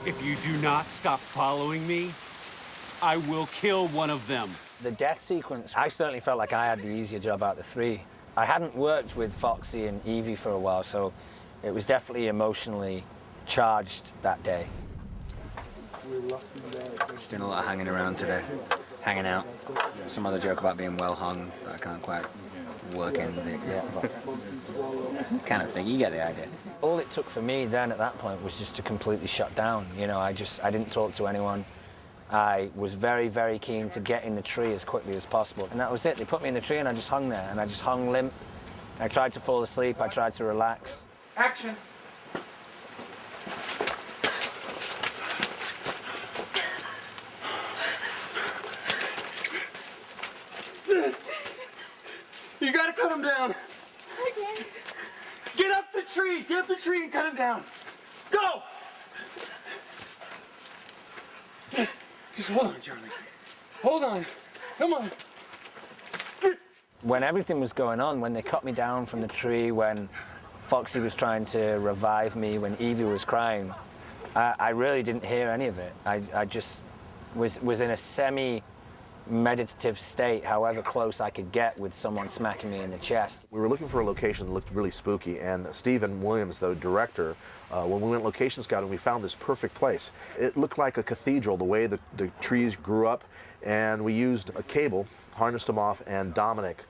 If you do not stop following me, I will kill one of them. The death sequence, I certainly felt like I had the easier job out of the three. I hadn't worked with Foxy and Evie for a while, so it was definitely emotionally charged that day. Just doing a lot of hanging around today. Hanging out. Some other joke about being well hung, but I can't quite work in it yet. But kind of thing, you get the idea. All it took for me then at that point was just to completely shut down. You know, I didn't talk to anyone. I was very, very keen to get in the tree as quickly as possible. And that was it. They put me in the tree and I just hung there, and I just hung limp. I tried to fall asleep, I tried to relax. Action. You gotta cut him down. Okay. Get up the tree and cut him down. Go! Just hold on, Charlie. Hold on. Come on. When everything was going on, when they cut me down from the tree, when Foxy was trying to revive me, when Evie was crying, I really didn't hear any of it. I just was in a semi-meditative state, however close I could get with someone smacking me in the chest. We were looking for a location that looked really spooky, and Stephen Williams, the director, when we went location scouting, we found this perfect place. It looked like a cathedral, the way the trees grew up, and we used a cable, harnessed them off, and Dominic,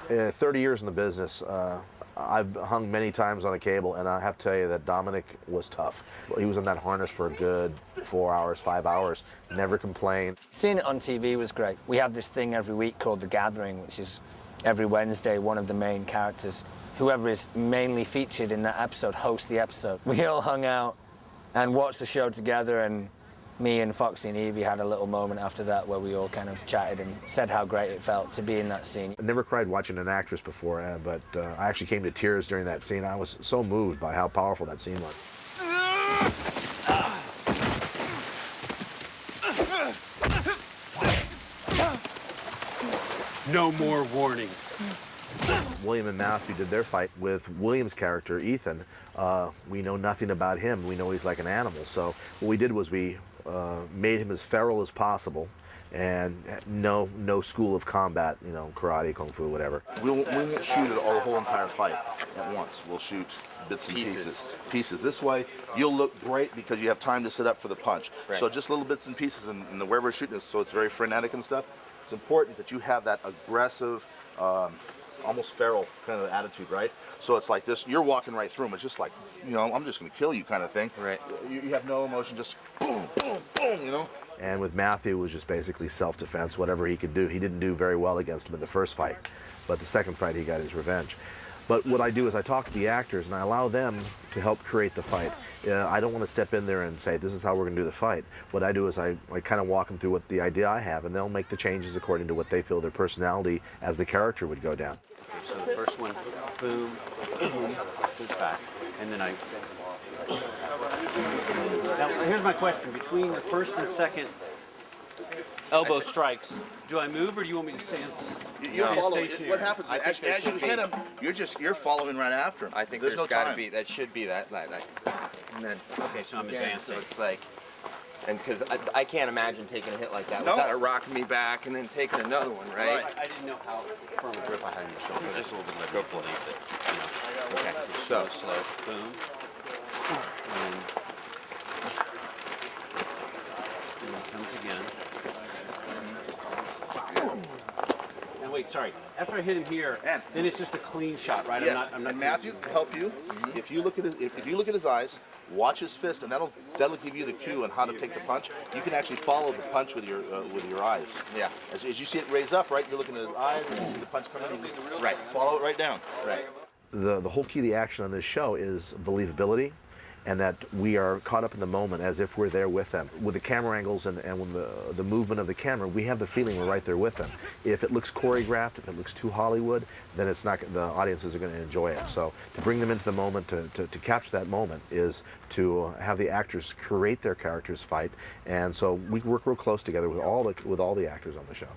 30 years in the business, I've hung many times on a cable, and I have to tell you that Dominic was tough. He was in that harness for a good 4 hours, 5 hours, never complained. Seeing it on TV was great. We have this thing every week called The Gathering, which is every Wednesday, one of the main characters, whoever is mainly featured in that episode, hosts the episode. We all hung out and watched the show together, and me and Foxy and Evie had a little moment after that where we all kind of chatted and said how great it felt to be in that scene. I never cried watching an actress before, but I actually came to tears during that scene. I was so moved by how powerful that scene was. No more warnings. William and Matthew did their fight with William's character, Ethan. We know nothing about him. We know he's like an animal. So what we did was we made him as feral as possible, and no school of combat, you know, karate, kung fu, whatever. We won't shoot the whole entire fight at once. We'll shoot bits and pieces. This way, you'll look great because you have time to set up for the punch. Right. So just little bits and pieces, and where we're shooting, so it's very frenetic and stuff. It's important that you have that aggressive, almost feral kind of attitude, right? So it's like this, you're walking right through them. It's just like, you know, I'm just going to kill you kind of thing. Right. You have no emotion, just boom, boom, boom, you know? And with Matthew, it was just basically self-defense, whatever he could do. He didn't do very well against him in the first fight, but the second fight, he got his revenge. But what I do is I talk to the actors and I allow them to help create the fight. I don't want to step in there and say, this is how we're going to do the fight. What I do is I kind of walk them through what the idea I have, and they'll make the changes according to what they feel their personality as the character would go down. Okay, so the first one, boom, boom, push back, and then I... Now, here's my question. Between the first and second elbow strikes, do I move or do you want me to stand? You follow. What happens as you hit him? You're following right after him. I think there's no got to time. be. That should be that. And then. Okay, so I'm advancing. So it's like, and because I can't imagine taking a hit like that No. without it rocking me back and then taking another one, right? I didn't know how firm a grip I had in the shoulder. Just a little bit of go for it. Okay. So slow, boom, and it comes again. And wait, sorry. After I hit him here, then it's just a clean shot, right? Yes. I'm not and Matthew, to help you, if you look at his eyes, watch his fist, and that'll give you the cue on how to take the punch. You can actually follow the punch with your eyes. Yeah. As you see it raise up, right? You're looking at his eyes, and you see the punch coming in. Right. Follow it right down. Right. The whole key to the action on this show is believability, and that we are caught up in the moment as if we're there with them. With the camera angles and with the movement of the camera, we have the feeling we're right there with them. If it looks choreographed, if it looks too Hollywood, then it's not, the audiences are going to enjoy it. So to bring them into the moment, to capture that moment, is to have the actors create their characters fight. And so we work real close together with all the actors on the show.